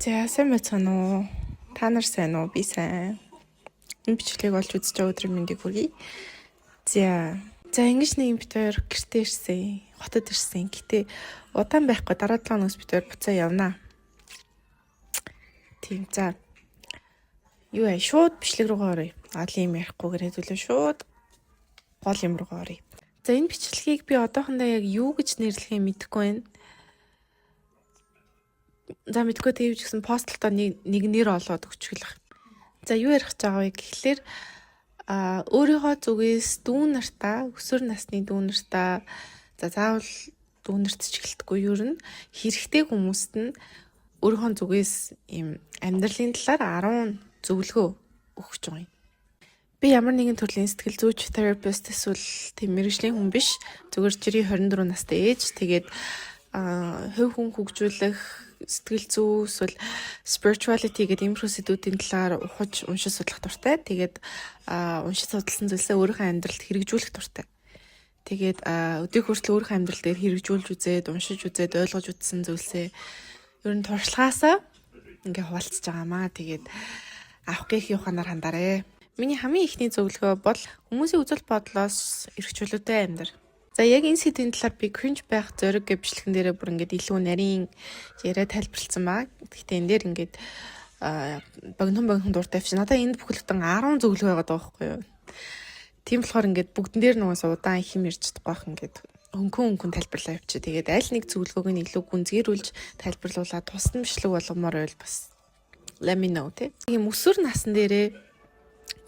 За сайн байна уу? Та нар сайн уу? Би сайн. Энэ бичлэгийг олж үзэж байгаа өдрийн мэндийг хүргэе. За ингэж нэг бид хоёр гэртээ ирсэн. Хотод ирсэн. Гэтэ удаан байхгүй дараа 7 хоногс бид хоёр буцаа явнаа. Тийм за. Юу яа шууд бичлэг руугаа оръё. Алын юм ярихгүйгээр хэдүүлээ шууд гол юм руугаа оръё. За энэ бичлэгийг би одоохондоо яг юу гэж нэрлэхээ мэдэхгүй байна. За мэдгүй тэгвч гэсэн постлоо нэг нэр олоод өгчихлээ. За юу ярих гэж байгаа вэ гэхлээр өөрийнхөө зүгээс дүүн нартаа, өсвөр насны дүүн нартаа за заавал дүүн нарт ч гэлтгүй юу н хэрэгтэй хүмүүст нь өөрийнхөө зүгээс ийм амьдралын талаар 10 зөвлөгөө өгч байгаа юм. Би ямар нэгэн төрлийн сэтгэл зүйч therapist эсвэл тийм мэргэжлийн хүн биш. Зүгээр жирийн 24 настай ээж. Тэгээд хувь хүн хөгжүүлэх сэтгэл зүй эсвэл spirituality гэдэг иймэрхүү сэдвүүдийн талаар ухаж уншиж судлах дуртай. Тэгээд уншиж судалсан зүйлсээ өөрийнхөө амьдралд хэрэгжүүлэх дуртай. Тэгээд өдөрт хүртэл өөрийнхөө амьдрал дээр хэрэгжүүлж үзээд, уншиж үзээд, ойлгож үзсэн зүйлсээ ер нь туршлагаасаа ингээ хуваалцаж байгаамаа. Тэгээд авах гэх юуханаар хандаарэ. Миний хамгийн ихний зөвлөгөө бол хүмүүсийн үзэл бодлоос эрх чөлөөтэй амьдр. За яг энэ сэдвийн талаар би cringe байх зориг гэж бичлэгэн дээрээ бүр ингээд илүү нарийн яриа тайлбарлсан баг. Гэхдээ энэ дээр ингээд богино дуртай авчих. Надаа энд бүхэлдэн 10 зөвлөгөө байгаа байхгүй юу. Тийм болохоор ингээд бүгдэн дээр нугаас удаан их юм ярьж чадахгүй байх ингээд хөнгөн тайлбарлаа явчих. Тэгээд аль нэг зөвлөгөөг нь илүү гүнзгийрүүлж тайлбарлуулаад тусдан бичлэг болгомоор байл бас let me know тий. Ийм өсвөр насн дээрээ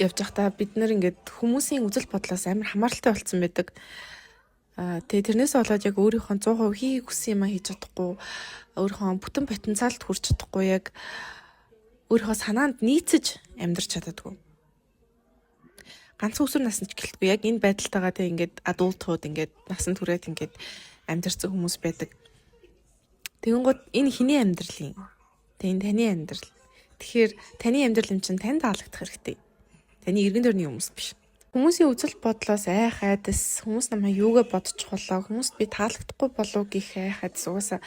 явж байхдаа бид нэр ингээд хүмүүсийн үзэл бодлоос амар хамааралтай болцсон байдаг. Тэгээ тэрнээс болоод яг өөрийнхөө 100% хийх хүссэн юм хийж чадахгүй, өөрийнхөө бүтэн потенциалд хүрч чадахгүй, яг өөрийнхөө санаанд нийцэж амьдрч чаддаггүй. Ганц өсвөр наснд ч гэлтгүй яг энэ байдалтайгаа тэг ингээд адултууд ингээд насан туршид ингээд амьдрсан хүмүүс байдаг. Тэгэнгუთ энэ хиний амьдрал юм. Тэг энэ таны амьдрал. Тэгэхээр таны амьдрал юм чинь танд таалагдах хэрэгтэй. Таны эргэн тойрны хүмүүс биш. Хүмүүсийн үзэл бодлоос айх айдас, хүмүүс намайг юугээ бодож холоо, хүмүүст би таалагдахгүй болов гэх айх айдас угаасаа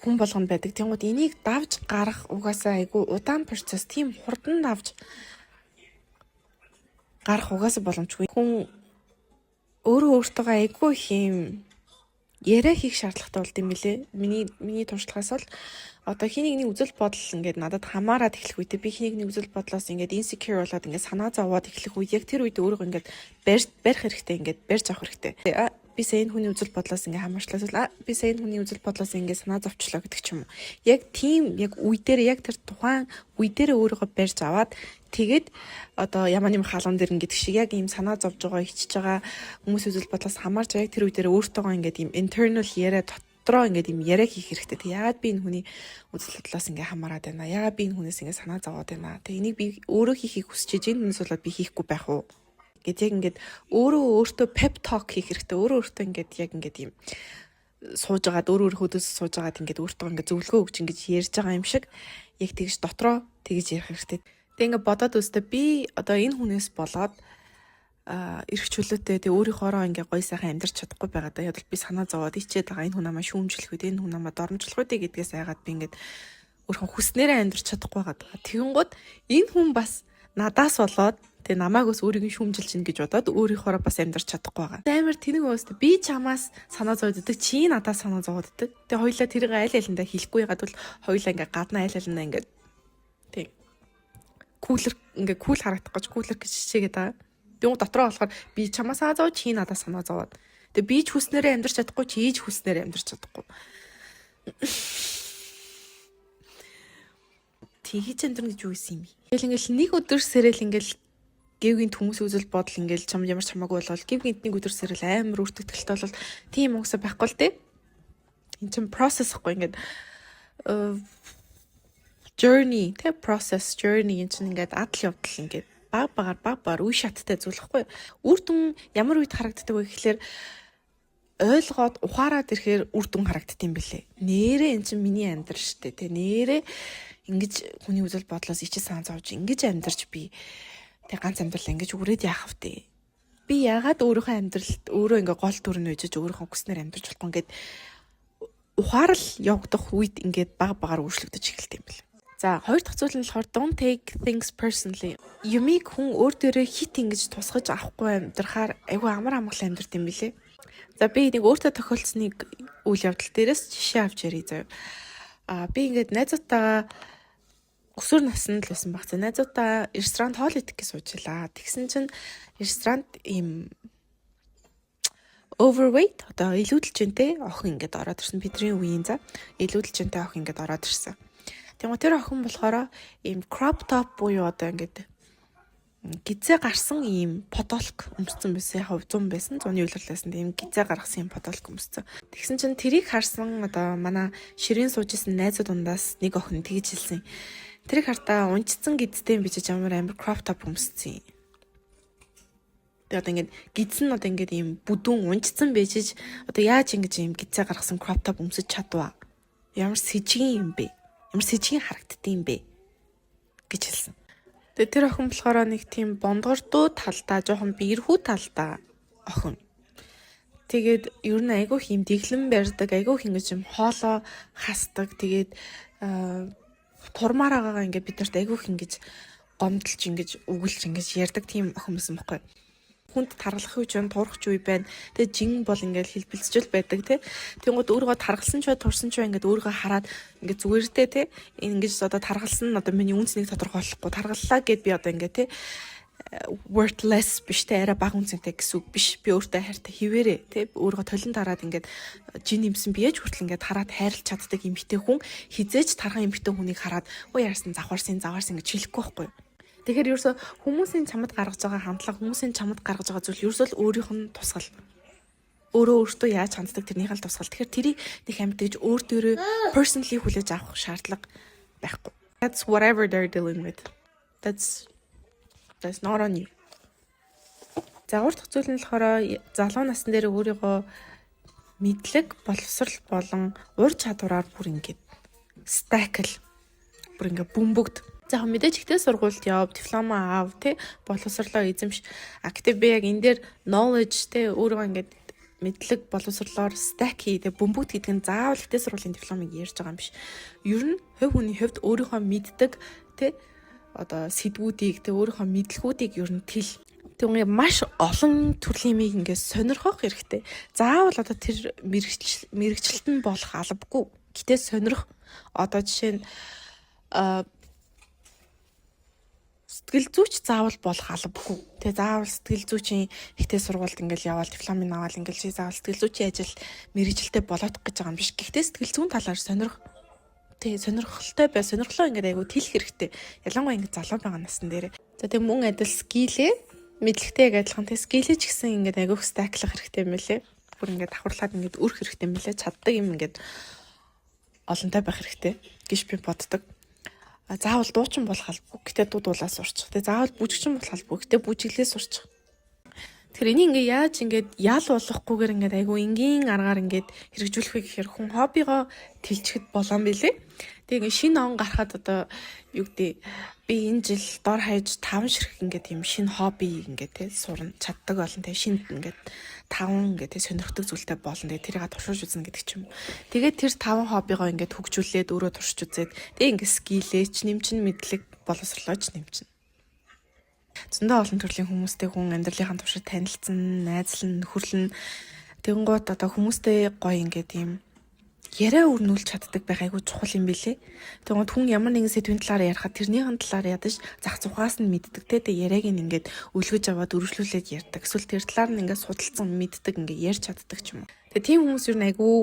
хүн болгонд байдаг. Тэнгууд энийг давж гарах угаасаа айгүй удаан процесс, тийм хурдан давж гарах угаасаа боломжгүй. Хүн өөртөө айгүй хийм яриа хийх шаардлагатай болд юм билэ. Миний туршлагаас бол одоо хинийгний үзэл бодол ингээд надад хамаарад эхлэх үедээ би хинийгний үзэл бодлоос ингээд insecure болоод ингээд санаа зовоод эхлэх үед яг тэр үед өөрийгөө ингээд барих хэрэгтэй, ингээд барьж авах хэрэгтэй. Би сая энэ хүний үзэл бодлоос ингээд хамаарчлаа. Би сая энэ хүний үзэл бодлоос ингээд санаа зовчлоо гэдэг ч юм уу. Яг тийм яг үе дээр яг тэр тухайн үе дээр өөрийгөө барьж аваад тэгээд одоо ямар нэм хаалган дээр ингээд шиг яг ийм санаа зовж байгаа, ичж байгаа хүмүүсийн үзэл бодлоос хамаарч яг тэр үе дээр өөртөөгөө ингээд ийм internal яриа дотроо ингээд ийм яриа хийх хэрэгтэй. Тэг яагаад би энэ хүний үзэл бодлоос ингээд хамаарад байна? Яагаад би энэ хүнээс ингээд санаа зовоод байна? Тэг энийг би өөрөө хийхийг хүсэж энэ хүнээс болоод би хийхгүй байх уу? Гэт яг ингээд өөртөө pep talk хийх хэрэгтэй. Өөртөө ингээд яг ингээд ийм сууж агаад өөр хөдөөс сууж агаад ингээд өөртөө ингээд зөвлөгөө өгч ингээд ярьж байгаа юм шиг яг тэгж дотроо тэгж ярих хэрэгтэй. Тэг ингээд бодоод өстө би одоо энэ хүнээс болоод эрх чөлөөтэй тэг өөрийнхоороо ингээ гоё сайхан амьдарч чадахгүй байгаа да. Яг л би санаа зовоод ичээд байгаа энэ хүн намайг шүүмжлэх үед энэ хүн намайг дормжлох үед гэдгээс айгаад би ингээд өөрхөн хүснээрээ амьдарч чадахгүй байгаа. Тэгэнгუთ энэ хүн бас надаас болоод тэг намайг ус өөрийг нь шүүмжилж ин гэж бодоод өөрийнхоороо бас амьдарч чадахгүй байгаа. Амар тэнэг өстө би чамаас санаа зовддаг чи надаас санаа зовддаг. Тэг хоёлаа тэрийг аль алиндаа хэлэхгүй ягаад бол хоёлаа ингээ гадна аль алиндаа ингээ тэг кулер ингээ кул харагдах гэж кулер гэж хичээгээд байгаа. Тэгвэл дотроо болохоор би чамаас санаа зовж чи надаас санаа зовоод. Тэг би ч хүснээрээ амьдарч чадахгүй чи ч хүснээрээ амьдарч чадахгүй. Тэгэж амьдрын гэж юу юм бэ? Тэгэл ингээл нэг өдөр сэрэл ингээл гівгийн хүмүүсийн үзэл бодол ингээл чам ямар чамаагүй болол гівгийнт нэг өдөр сэрэл амар үртгэлтэй болол тийм угсаа байхгүй л дээ. Энд чинь process гэхгүй ингээд journey тэ process journey энэ чинь ингээд адал явдал ингээд баг багаар үе шаттай зүйлхгүй. Үр дүн ямар үед харагддаг вэ гэхэлэр ойлгоод ухаарад ирэхээр үр дүн харагддаг юм бэлээ. Нээрээ эн чинь миний амьдрал штэ тэ нээрээ ингэж хүний үзэл бодлоос ичээ сан зовж ингэж амьдарч би тэг ганц амьдрал ингэж үрээд яах вэ? Би яагаад өөрийнхөө амьдралд өөрөө ингээ гол дүр нь үжиж өөрийнхөө хүснээр амьдарч болохгүй ингээд ухаарал явагдах үед ингээд баг багаар өөрчлөгдөж эхэлт юм бэл. За хоёр дахь зүйл нь болохоор don't take things personally. Юмыг хүн өөр дээрээ хит ингэж тусгаж авахгүй амьдрахаар айгүй амар амгалан амьдрт юм билэ. За би нэг өөртөө тохиолдсныг үйл явдал дээрээс жишээ авч ярив заяа. Би ингээд найзуудтайгаа өсвөр наснд л байсан баг. За найзуудаа ресторан хоол идэх гэж суужлаа. Тэгсэн чинь ресторанд ийм overweight одоо илүүдэлжинтэй охин ингээд ороод ирсэн. Бидний үеийн за илүүдэлжинтэй охин ингээд ороод ирсэн. Тэгмээ тэр охин болохоор ийм crop top буюу одоо ингээд гизээ гарсан ийм подолк өмссөн байсан. Яг 100 байсан. 100-ны үйлрлээсэн. Тийм гизээ гаргасан ийм подолк өмссөн. Тэгсэн чинь тэрийг харсан одоо манай ширийн суужсэн найзууд дундаас нэг охин тэгж хэлсэн. Тэрийг хартаа унцсан гидтэй бижиж амар crop top өмссөн. Тэгээд ингээд гидсэн нь одоо ингээд ийм бүдүүн унцсан бижиж одоо яаж ингэж ийм гизээ гаргасан crop top өмсөж чадваа. Ямар сэжигэн юм бэ? Ямар сэжигэн харагддсан бэ гэж хэлсэн. Тэгээд тэр охин болохоор нэг тийм бондгордуу талдаа жоохон биерхүү талдаа охин. Тэгээд ер нь айгүй юм дэглэн барьдаг, айгүй ингэж юм хоолоо хасдаг. Тэгээд турмаар байгаагаа ингээд бид нарт айгүй ингэж гомдолж ингэж өгүүлж ингэж ярьдаг тийм охин байсан байхгүй. Хүнд таргалах үе ч турах ч үе байна. Тэгээ жин бол ингээд хэлбэлцэл байдаг тий. Тэнгууд өөрийгөө таргалсан ч турсан ч ингээд өөрийгөө хараад ингээд зүгээртэй тий. Ингэж одоо таргалсан нь одоо миний үнцнийг тодорхойлохгүй таргаллаа гэд би одоо ингээд тий worthless биш те арай бага үнцэнтэй гэсэн үг биш. Би өөртөө хайртай хിവэрээ те өөрийгөө толин тараад ингээд жин юмсан биеж хүртэл ингээд хараад хайрлах чаддаг эмэгтэй хүн хизээч тархан эмэгтэй хүнийг хараад өө яарсан заваарсан гэж хэлэхгүй байхгүй. Тэгэхээр ерөөсө хүмүүсийн чамд гаргаж байгаа хандлага хүмүүсийн чамд гаргаж байгаа зүйл ерөөсөө л өөрийнх нь тусгал. Өөртөө яаж ханддаг тэрнийх нь тусгал. Тэгэхээр тэрийг нэг амьд гэж өөр дөрөө personally хүлээж авах шаардлага байхгүй. That's whatever they're dealing with. That's not on you. За урт зүйл нь болохоор залуу насн дээр өөрийгөө мэдлэг, боловсрал болон ур чадвараар бүр ингээд стакл бүр ингээд бөмбөгд. За мэдээж ихтэй сургуульд яв, диплома аав, тэ боловсрлоо эзэмш. Актив би яг энэ дээр knowledge тэ өөрийгөө ингээд мэдлэг, боловсрлоор stack хий, тэ бөмбөгд гэдэг нь заавал ихтэй сургуулийн дипломыг ярьж байгаа юм биш. Ер нь хувь хүний хувьд өөрийнхөө мэддэг тэ одоо сэдвүүдийг тэ өөрийнхөө мэдлгүүдийг ер нь тэгвэл маш олон төрлийн юмыг ингээд сонирхох хэрэгтэй. Заавал одоо тэр мэрэгчлэлт нь болох албагүй. Гэтэ сонирх. Одоо жишээ нь сэтгэл зүйч заавал болох албагүй. Тэгээ заавал сэтгэл зүйчийн ихтэй сургуульд ингээд яваал дипломыг аваад ингээд чи заавал сэтгэл зүйчийн ажил мэрэгчлэлтэй болоодох гэж байгаа юм биш. Гэхдээ сэтгэл зүйн талаар сонирх. Тэг сонирхолтой бай. Сонирхлоо ингээд айгу тэлэх хэрэгтэй. Ялангуяа ингээд залуу байгаа насн дээр. За тэг мөн адил скилээ мэдлэгтэй яг адилхан тэг скилээ ч гэсэн ингээд айгуух стаклах хэрэгтэй юм лээ. Бүр ингээд давхарлаад ингээд өрөх хэрэгтэй юм лээ. Чаддаг юм ингээд олонтой байх хэрэгтэй гэж би боддог. Заавал дуучин болох албагүй. Гэтэ дуудуулаа сурчих. Тэг заавал бүжигчин болох албагүй. Гэтэ бүжиглээ сурчих. Тэгэхээр энийг ингээ яаж ингээд ял болохгүйгээр ингээд айгу энгийн аргаар ингээд хэрэгжүүлэх вэ гэхээр хүн хоббигоо тэлчэхэд болон билээ. Тэг ингээ шинэ он гарахад одоо юу гэдэг би энэ жил дор хаяж 5 ширхэг ингээд юм шинэ хобби ингээд те сурна чаддаг болон те шинэ ингээд 5 ингээд те сонирхдаг зүйлтэй болон те тэрийг туршиж үзнэ гэдэг ч юм. Тэгээд тэр 5 хоббигоо ингээд хөгжүүлээд өөрөө туршиж үзээд тэг ингээ скилээч нэмчин мэдлэг боловсрлооч нэмчин. Зөндөө олон төрлийн хүмүүстэй хүн амьдралынхаа туршид танилцсан, найзлан, нөхөрлөн тэгэнгუთ одоо хүмүүстэй гоё ингээд юм яриа өрнүүлж чаддаг байх айгүй чухал юм билэ. Тэгэнгუთ хүн ямар нэгэн сэдвийн талаар ярихад тэрнийхэн талаар ядаж зах зугаас нь мэддэг те яриаг нь ингээд өлгөж аваад өргөжлүүлээд ярьдаг. Эсвэл тэр талаар нь ингээд судалсан мэддэг ингээд ярьж чаддаг ч юм уу. Тэгээ тийм хүмүүс юу айгүй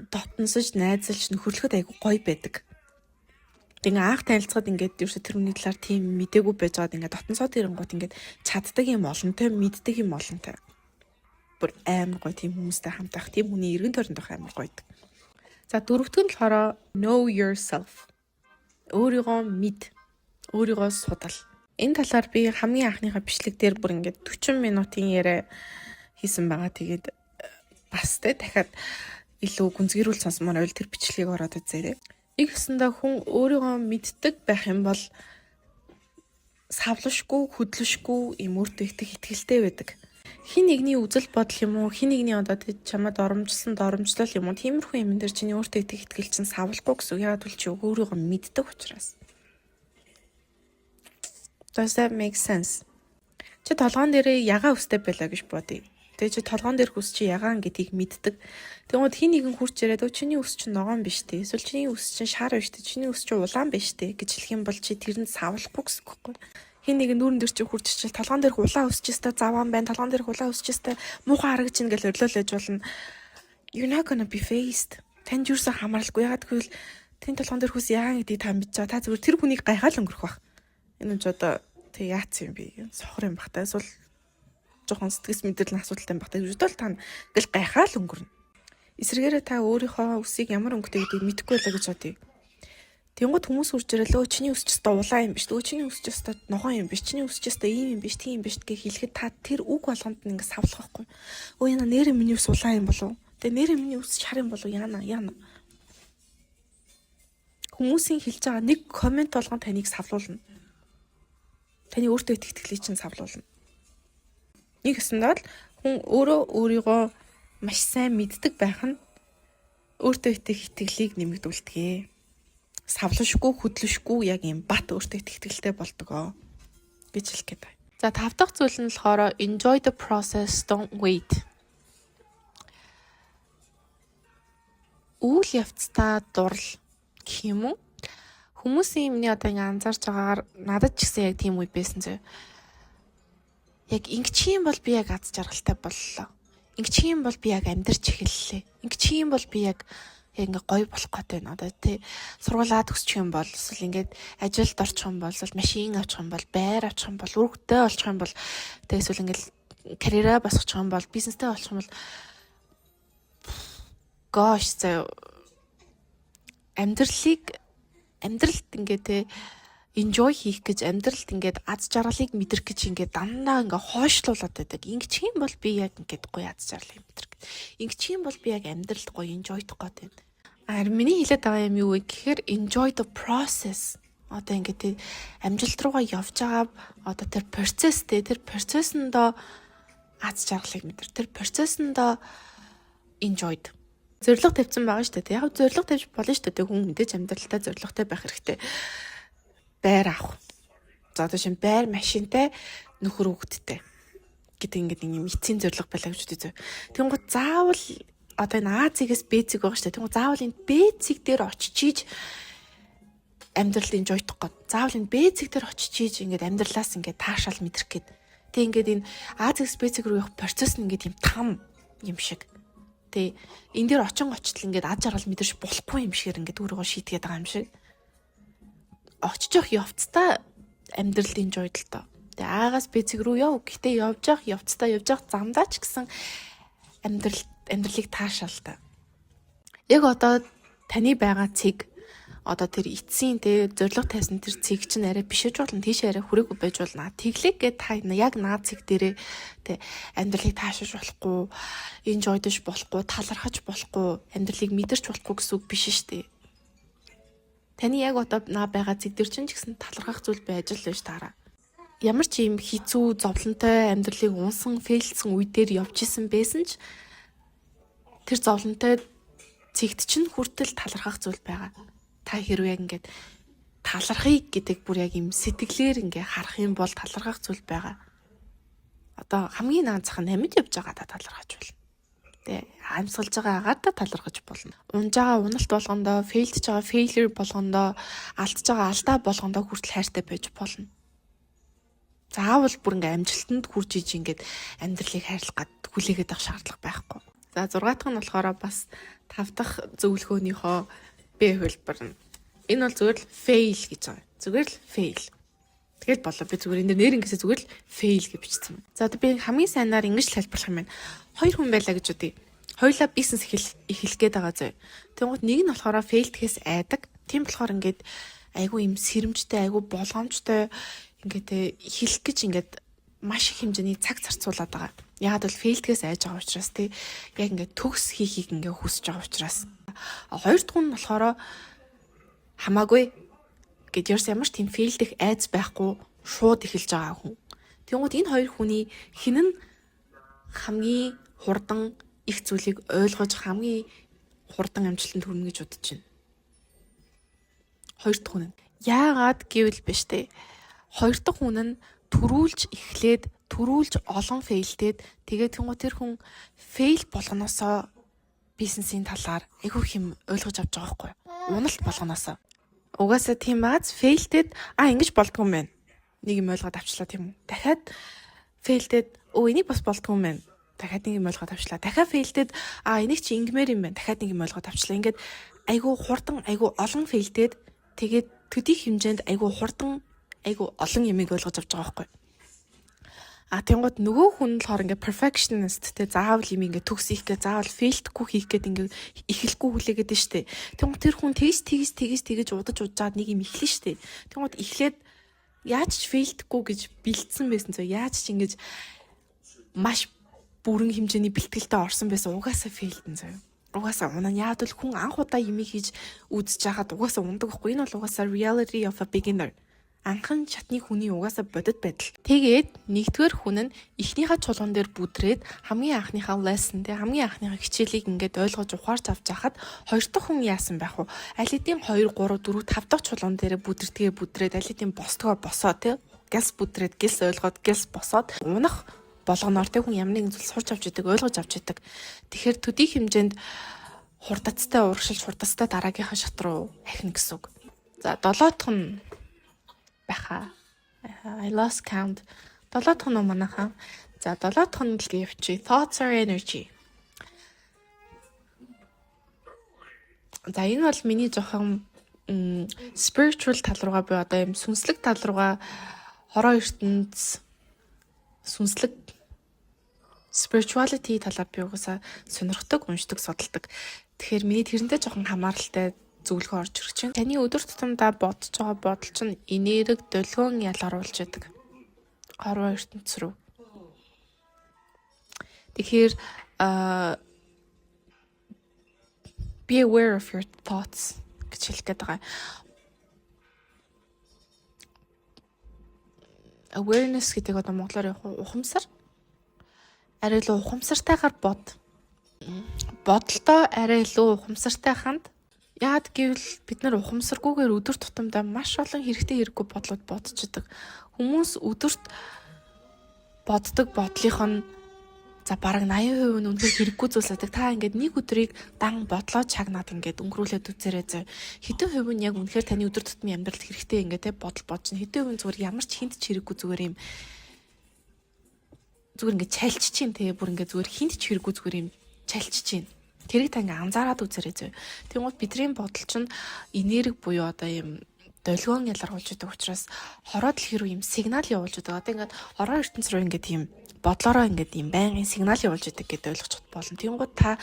дотносож, найзалж, нөхөрлөхөд айгүй гоё байдаг. Тэгээ анх танилцахад ингээд ерөөсө тэр хүний талаар тийм мдээгүй байж байгаад ингээд дотносоод ирэнгуут ингээд чаддаг юм олонтой, мэддэг юм олонтой. Бүр амар гоё тийм хүмүүстэй хамт байх, тийм хүний эргэн тойронд байх амар гоё. За дөрөвдөг нь болохоор know yourself. Өөрийгөө мэд. Өөрийгөө судал. Энэ талаар би хамгийн анхныхаа бичлэг дээр бүр ингээд 40 минутын яриа хийсэн байгаа. Тэгээд бас тэ дахиад илүү гүнзгийрүүл сонсомоор ойл тэр бичлэгийг ороод үзээрэй. Их гэсэндээ хүн өөрийгөө мэддэг байх юм бол савлашгүй, хөдлөшгүй юм өөртөө их итгэлтэй байдаг. Хин нэгний үзэл бодол юм уу, хин нэгний одоо чамд доромжлол юм уу, тиймэрхүү юм дээр чиний өөртөө итгэл чинь савлахгүй гэсэн. Яг бол чи өөрийгөө мэддэг учраас. Does that make sense? Чи толгоон дээрээ ягаан үстэй байлаа гэж бодъё. Тэгээ чи толгоон дээр хүс чи ягаан гэдгийг мэддэг. Тэгвэл хин нэгэн хурц ирээд чиний үс чинь ногоон биш дээ. Эсвэл чиний үс чинь шар биш дээ. Чиний үс чинь улаан биш дээ гэж хэлэх юм бол чи тэрэнд савлахгүй гэсэн үг байхгүй. Хин нэгэн нүүрэн дээр чи хурц чил толгоон дээр улаан үсч өстэй заваан байна. Толгоон дээр улаан үсч өстэй муухай харагдаж ин гэж өрлөөлөж болно. You're not gonna be faced. Танд юусэн хамааралгүй. Ягаад гэвэл тэн толгоон дээр хүс яагаан гэдгийг та мэдж байгаа. Та зүгээр тэр хүнийг гайхаал өнгөрөх байх. Энэ ч одоо тэг яац юм бэ? Сохор юм бах та. Эсвэл жоохон сэтгэс мэдээлэл асуудалтай юм бах та. Юудал та ингээл гайхаал өнгөрнө. Эсвэргээрээ та өөрийнхөө үсийг ямар өнгөтэй гэдгийг мэдэхгүй байлаа гэж бодъё. Тэнгууд хүмүүс үрж ирэл өө чиний үс ч өстой улаан юм биш. Өө чиний үс ч өстой ногоон юм биш. Чиний үс ч өстой ийм юм биш, тийм юм биш гэж хэлэхэд та тэр үг болгонд нь ингээд савлах байхгүй. Өө яна нэр миний үс улаан юм болов? Тэгээ нэр миний үс шар юм болов? Яна. Хүмүүсийн хэлж байгаа нэг комент болгон таныг савлуулна. Таны өөртөө итгэлийг чинь савлуулна. Нэг хэсэндээ л хүн өөрийгөө маш сайн мэддэг байх нь өөртөө итгэлийг нэмэгдүүлдэг. Савлашгүй, хөдлөшгүй яг юм бат өөртөө итгэлтэй болдог гэж хэлэх гээд байна. За 5 дахь зүйл нь болохоор enjoy the process, don't wait. Үйл явцдаа дурл гэх юм уу? Хүмүүсийн юмны одоо ингэ анзаарч байгаагаар надад ч гэсэн яг тийм үе байсан зөө. Яг ингэч юм бол би яг аз жаргалтай боллоо. Ингэч юм бол би яг амьдарч эхэллээ. Ингэч юм бол би яг ингээ гоё болох гэдэг нь одоо тий сургуулаа төгсчих юм бол эсвэл ингээд ажилд орчих юм бол эсвэл машин авчих юм бол байр авчих юм бол үргтэй олчих юм бол тий эсвэл ингээд карьераа босгочих юм бол бизнестэй олчих юм бол gosh заа амьдралд ингээд тий enjoy хийх гэж амьдралд ингээд аз жаргалыг мэдрэх гэж ингээд дандаа ингээ хойшлуулад байдаг. Ингэч юм бол би яг ингээд гоё аз жаргалыг мэдрэх. Ингэч юм бол би яг амьдралд гоё enjoydох гэдэг. Миний хэлээд байгаа юм юу вэ гэхээр enjoy the process. Одоо ингээд амжилт руугаа явж байгаа одоо тэр процессндоо аз жаргалыг мэдэр. Тэр процессндоо enjoyed. Зорилго тавьсан байгаа шүү дээ. Яг зорилго тавьж болно шүү дээ. Хүн мэдээж амьдралдаа зорилготой байх хэрэгтэй. Байр авах. За одоо шинэ байр машинтай нөхөр хүүхэдтэй гэдэг ингээд нэг юм эцсийн зорилго байлаа гэж үзье. Тэнгууд заавал одоо энэ А-цэгээс Б-цэг байгаа шүү дээ. Тэнгууд заавал энэ Б-цэг дээр очиж амьдрал enjoy-дох гээд. Заавал энэ Б-цэг дээр очиж ингээд амьдралаас ингээд таашаал мэдрэх гээд. Тэг ингээд энэ А-цэгээс Б-цэг рүү явах процесс нь ингээд юм там юм шиг. Тэг энэ дээр очон очтол ингээд аз жаргал мэдэрч болохгүй юм шигээр ингээд өөрийгөө шийтгээд байгаа юм шиг. Очиж явах явцдаа амьдрал enjoy л тоо. Тэгээ А-гаас Б-цэг рүү яв. Гэтэ явж явах замдаа ч гэсэн амьдралыг таашаал та. Яг одоо таны байгаа цэг одоо тэр эцсийн тэ зориг тавьсан тэр цэг чинь арай бишэж болно, тийш арай хүрээгүй байж болно. Тэглэг гээд та яг наад цэг дээрээ тэ амьдралыг таашааж болохгүй, enjoy-дж болохгүй, талархаж болохгүй, амьдралыг мэдэрч болохгүй гэсэн үг биш шүү дээ. Таны яг одоо байгаа цэг дээр чинь ч гэсэн талархах зүйл байж л байж таараа. Ямар ч юм хэцүү, зовлонтой амьдралыг унсан, фейлсэн үе дээр явж исэн байсан ч тэр зовлонтой цэгт чинь хүртэл талархах зүйл байгаа. Та хэрвээ ингээд талархыг гэдэг бүр яг юм сэтгэлээр ингээ харах юм бол талархах зүйл байгаа. Одоо хамгийн наанцах нь амьд явж байгаа та талархаж болно. Тэ амьсгалж байгаа агаар та талархаж болно. Унж байгаа уналт болгондоо, фейлдж байгаа failure болгондоо, алдж байгаа алдаа болгондоо хүртэл хайртай байж болно. Заавал бүр ингээ амжилтанд хүрч иж ингээд амьдралыг хайрлах гад хүлээгээд авах шаардлага байхгүй. За 6 дахь нь болохоор бас 5 дахь зөвлөгөөнийхөө Б хөлбөр нь. Энэ бол зүгээр л fail гэж байгаа. Зүгээр л fail. Тэгэл болоо би зүгээр энэ нэр ингэсээ зүгээр л fail гэж бичсэн. За би хамгийн сайнаар ингэж тайлбарлах юм байна. 2 хүн байлаа гэж үгүй. Хоёулаа бизнес эхлэх гээд байгаа зөө. Тэнгууд нэг нь болохоор fail-тгэс айдаг. Тийм болохоор ингээд айгүй юм сэрэмжтэй, айгүй болгоомжтой ингээд эхлэх гэж ингээд маш их хэмжээний цаг зарцуулаад байгаа. Ягаад бол fail-тгэс айж байгаа учраас тий яг ингээд төгс хийхийг ингээд хүсэж байгаа учраас. Хоёр дахь нь болохоор хамаагүй гэд ямар ч тийм фейлдэх айц байхгүй шууд эхэлж байгаа хүн. Тэгвэл энэ хоёр хүний хин нь хамгийн хурдан их зүйлийг ойлгож хамгийн хурдан амжилтанд хүрнэ гэж бодож байна. Хоёр дахь хүн нь яагаад гэвэл биш дээ. Хоёр дахь хүн нь төрүүлж эхлээд төрүүлж олон фейлдээд тэгээд тэр хүн фейл болгоноосоо бизнесийн талаар айгүй хэм ойлгож авч байгаа байхгүй. Уналт болгоноосоо. Угаасаа тийм бааз фейлдээд ингэж болдгоо юм байна. Нэг юм ойлгоод авчлаа тийм үү. Дахиад фейлдээд энийг бас болдгоо юм байна. Дахиад нэг юм ойлгоод авчлаа. Дахиад фейлдээд энийг чи ингэмээр юм байна. Дахиад нэг юм ойлгоод авчлаа. Ингээд айгүй хурдан айгүй олон фейлдээд тэгээд төдий хэмжээнд айгүй хурдан айгүй олон юмыг ойлгож авч байгаа байхгүй. Тэнгууд нөгөө хүн л болохоор ингээ perfectionist те заавал юм ингээ төгс хийх гээ заавал фейлдэхгүй хийх гээд ингээ эхлэхгүй хүлээгээд нь штэ. Тэнгууд тэр хүн тэгж удаад нэг юм эхлэн штэ. Тэнгууд эхлээд яаж ч фейлдэхгүй гэж бэлдсэн байсан зөө. Яаж ч ингэж маш бүрэн хэмжээний бэлтгэлтэй орсон байсан угаасаа фейлдэн зөө. Угаасаа унаа яад л хүн анх удаа юм хийж үзэж байгаад угаасаа ундаг байхгүй. Энэ бол угаасаа reality of a beginner. Анхан шатны хүний угаасаа бодит байдал. Тэгээд нэгдүгээр хүн нь эхнийхээ чулуун дээр бүдрээд хамгийн анхныхаа lesson тэ хамгийн анхныхаа хичээлийг ингээд ойлгож ухаарч авч хахад хоёр дахь хүн яасан байх вэ? Аль хэдийн 2 3 4 5 дахь чулуун дээр бүдрээд аль хэдийн босдгоо босоо тэ гэлс бүдрээд гэлс ойлгоод гэлс босоод унах болгоноор тэ хүн ямар нэгэн зүйл сурч авч идэг ойлгож авч идэг. Тэгэхээр төдий хэмжээнд хурдацтай урагшилж хурдацтай дараагийнхаа шат руу ахина гэсэн үг. За 7 дахь нь байха. I lost count. 7 дахь нь манайхаа. За 7 дахь нь л явчих. Thoughts are energy. За энэ бол миний жоохон spiritual тал руугаа буюу одоо юм сүнслэг тал руугаа хороо ертөнц сүнслэг spirituality талаар би угаасаа сонирхдаг, уншдаг, судалдаг. Тэгэхээр миний тэрнтэй жоохон хамааралтай зөвлөгөө орж ирэх чинь таны өдөр тутамдаа бодож байгаа бодол чинь энерги долгион ялгаруулж яадаг. Хорвоо ертөнц рүү. Тэгэхээр be aware of your thoughts гэж хэлэх гээд байгаа. Awareness гэдэг одоо монголоор ухамсар. Арай илүү ухамсартайгаар бод. Бодолтой арай илүү ухамсартай ханд. Яад гэвэл бид нар ухамсаргүйгээр өдөр тутамдаа маш олон хэрэггүй бодлууд бодож идэг. Хүмүүс өдөрт боддог бодлынх нь за бараг 80% нь үнэхээр хэрэггүй зүйлс байдаг. Та ингээд нэг өдрийг дан бодлоо чагнаад ингээд өнгөрүүлээд үзээрэй зөө. Хэдэн хувь нь яг үнэхээр таны өдөр тутмын амьдралд хэрэгтэй ингээд те бодол бодож нь. Хэдэн хувь нь зүгээр ямар ч хинт ч хэрэггүй зүгээр юм. Зүгээр ингээд чалчиж чинь те бүр ингээд зүгээр хинт ч хэрэггүй зүгээр юм чалчиж чинь. Тэрийг та ингээ анзаараад үзээрэй зөө. Тэгмээд бидний бодол чинь энерги буюу одоо юм долгион ялгаруулж идэг учраас хороо дэлхий рүү юм сигнал явуулж идэг. Одоо ингээд хороо ертөнц рүү ингээд юм бодлороо ингээд юм байнгын сигнал явуулж идэг гэдээ ойлгочих болно. Тэгмээд та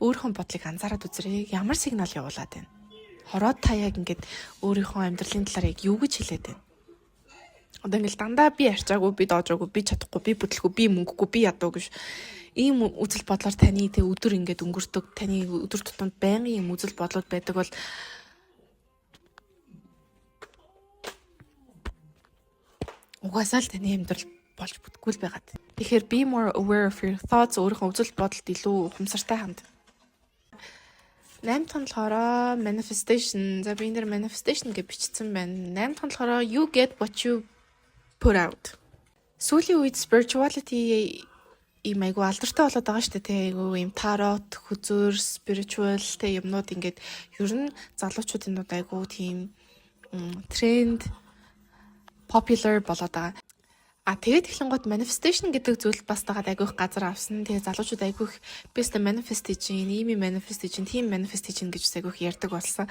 өөрийнхөө бодлыг анзаараад үзээрэй. Ямар сигнал явуулаад байна? Хороод та яг ингээд өөрийнхөө амьдралын талаар яг юу гэж хэлээд байна? Одоо ингээд дандаа би арчаагүй, би доожоогүй, би чадахгүй, би бүтлэхгүй, би мөнгөгүй, би ядуу гэж ийм үзэл бодлоор таны тэ өдөр ингээд өнгөрдөг, таны өдөр тутамд байнгын юм үзэл бодлууд байдаг бол угаасаа л таны амьдрал болж бүтэхгүй л байгаад. Тэгэхээр be more aware of your thoughts, өөрийнхөө үзэл бодолд илүү ухамсартай ханд. 8 дахь нь болохоор manifestation. За би энэ дэр manifestation гэж бичсэн байна. 8 дахь нь болохоор you get what you put out. Сүүлийн үед spirituality ийм айгу алдартай болоод байгаа шүү дээ тий. Айгу ийм тарот, хүзөр, spiritual тий юмнууд ингээд ер нь залуучуудын дунд айгу тийм тренд popular болоод байгаа. Тэгээд эхлэнгууд manifestation гэдэг зүйл бас тагаад айгүйх газар авсан. Тэгээ залуучууд айгүйх бэстэ manifest чинь, ийм manifest чинь, тийм manifest чинь гэж айгүйх ярьдаг болсон.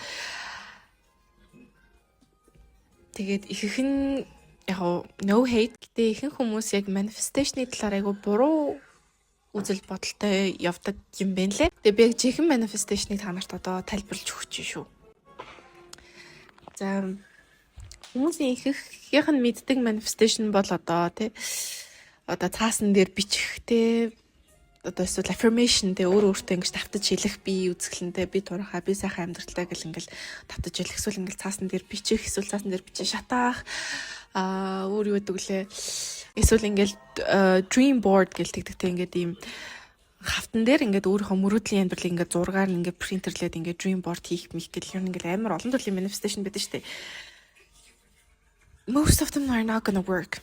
Тэгээд ихэнх нь яг no hate гэдэг ихэнх хүмүүс яг manifestation-ы талаар айгүй буруу үзэл бодолтой явдаг юм байна лээ. Тэгээ би яг жинхэнэ manifestation-ыг та нарт одоо тайлбарлаж өгч шүү. За хүмүүсийн ихэнх нь мэддэг manifestation бол одоо тий одоо цаасан дээр бичих тий одоо эсвэл affirmation тий өөртөө ингэж давтаж хэлэх би үзэсгэлэнтэй би турхаа би сайхан амьдралтай гэл ингээл давтаж хэлэх эсвэл ингээл цаасан дээр бичих эсвэл цаасан дээр бичиж шатаах өөр юу гэдэг лээ Эсвэл ингээл dream board гэж тэгдэгтэй ингээд ийм хавтан дээр ингээд өөрийнхөө мөрөөдлийн амьдралыг ингээд зургаар ингээд принтерлээд ингээд dream board хийх мих гэл юм ингээд амар олон төрлийн manifestation байдаг шүү дээ. Most of them are not gonna work.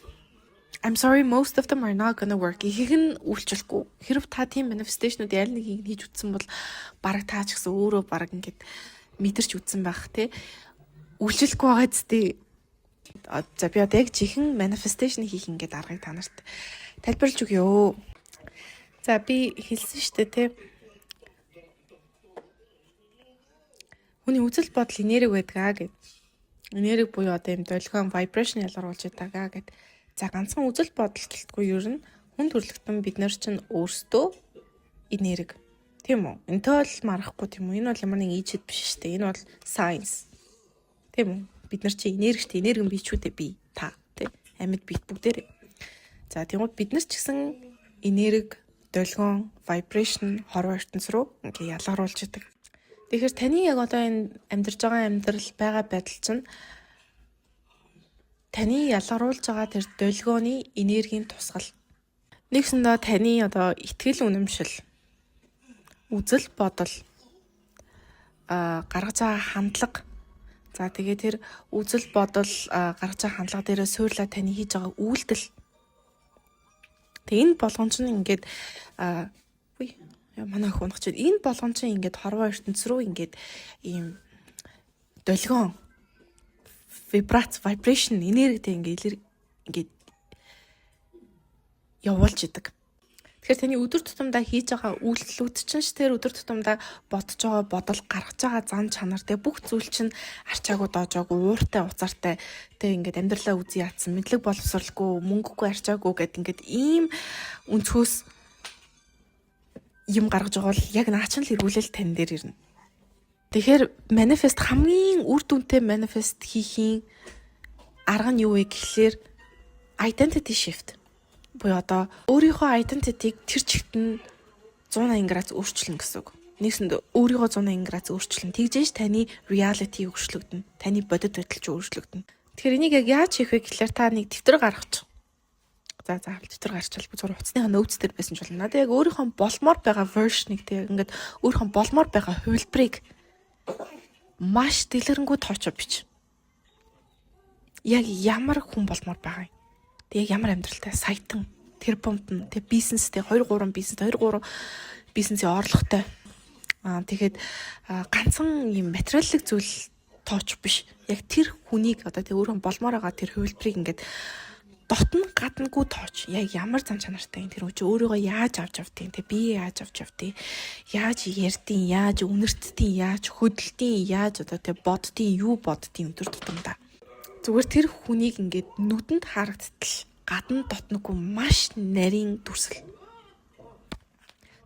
I'm sorry, most of them are not gonna work. Ихийг нь үйлчлэхгүй. Хэрв та тийм manifestation-ууд аль нэгийг нь хийж үтсэн бол бараг таа ч гэсэн өөрөө бараг ингээд мэдэрч үтсэн байх тий. Үйлчлэхгүй байгаа зү. За би одоо яг жихэн manifestation хийх ингээд аргыг та нарт тайлбарлаж өгье. За би хэлсэн шүү дээ тий. Хүний үзэл бодол энерги байдгаа гэд. Энерги буюу одоо юм долгион vibration ялгаруулж байгаагаа гэд. За ганцхан үзэл бодол гэлтгүй ер нь хүн төрөлхтөн бид нар чинь өөрсдөө энерги. Тийм үү? Энтэй бол марахгүй тийм үү? Энэ бол ямар нэгэн ийжэд биш шүү дээ. Энэ бол science. Тийм үү? Бид нар чи энергитэй, энерги бий ч үдэ би та тийм амьд бит бүгдээрээ. За тэгвэл бид нар ч гэсэн энерги, долгион, vibration хорвоо ертөнц рүү ингээ ялгаруулж идэг. Тэгэхээр таны яг одоо энэ амьдарч байгаа амьдрал байгаа байдал чинь таны ялгаруулж байгаа тэр долгионы энергийн тусгал. Нэгсэндээ таны одоо итгэл үнэмшил, үзэл бодол, гаргаж байгаа хандлага. За тэгээ тэр үзэл бодол, гаргаж байгаа хандлага дээрээ суурлаа таны хийж байгаа үйлдэл. Тэгээ энэ болгон чинь ингээд манай охин унах чинь энэ болгон чинь ингээд хорвоо ертөнц рүү ингээд ийм долгион vibration энергитэй ингээд явуулж идэг. Тэгэхээр таны өдөр тутамдаа хийж байгаа үйлдэлүүд чинь тэр өдөр тутамдаа бодож байгаа бодол гаргаж байгаа зан чанар те бүх зүйл чинь арчаагүй доожоогүй ууртай уцаартай те ингээд амьдралаа үзий яатсан мэдлэг боловсралгүй мөнгөгүй арчаагүй гэд ингээд ийм өнцгөөс юм гаргаж байгаа бол яг наач нь л эргүүлэл тань дээр ирнэ. Тэгэхээр manifest хамгийн үр дүнтэй manifest хийхийн арга нь юу вэ гэхлээр identity shift. Буюу одоо өөрийнхөө identity-г тэр чигт нь 180 градус өөрчилнө гэсэн үг. Нэгсэнд өөрийгөө 180 градус өөрчилнө. Тэгжээж таны reality өөрчлөгдөнө. Таны бодит байдал ч өөрчлөгдөнө. Тэгэхээр энийг яг яаж хийх вэ гэхлээр та нэг дэвтэр гаргачих. За дэвтэр гарчвал би зур утасныхаа notes дээр байсан ч болно. Надад яг өөрийнхөө болмоор байгаа version-ыг тэг ингээд өөрийнхөө болмоор байгаа хувилбарыг маш дэлгэрэнгүй тоочоо бич. Яг ямар хүн болмоор байгаа юм. Тэг ямар амьдралтай саятан тэр бомтон тэг бизнестэй 2-3 бизнесийн орлоготой. Тэгэхэд ганцхан юм материаллык зүйл тооч биш. Яг тэр хүнийг одоо тэг өөрөө болмоор байгаа тэр хувилбарыг ингээд дотн гаднаггүй тооч. Яг ямар зам чанартай тэр үчи өөрийгөө яаж авч явдیں۔ Тэг би яаж авч явдیں۔ Яаж ярьдیں۔ Яаж үнэртдیں۔ Яаж хөдөлтیں۔ Яаж одоо тэг боддیں। Юу боддیں өдөр тутамдаа. Зүгээр тэр хүнийг ингээд нүдэнд харагдтал гадна дотноггүй маш нарийн дүрсэл.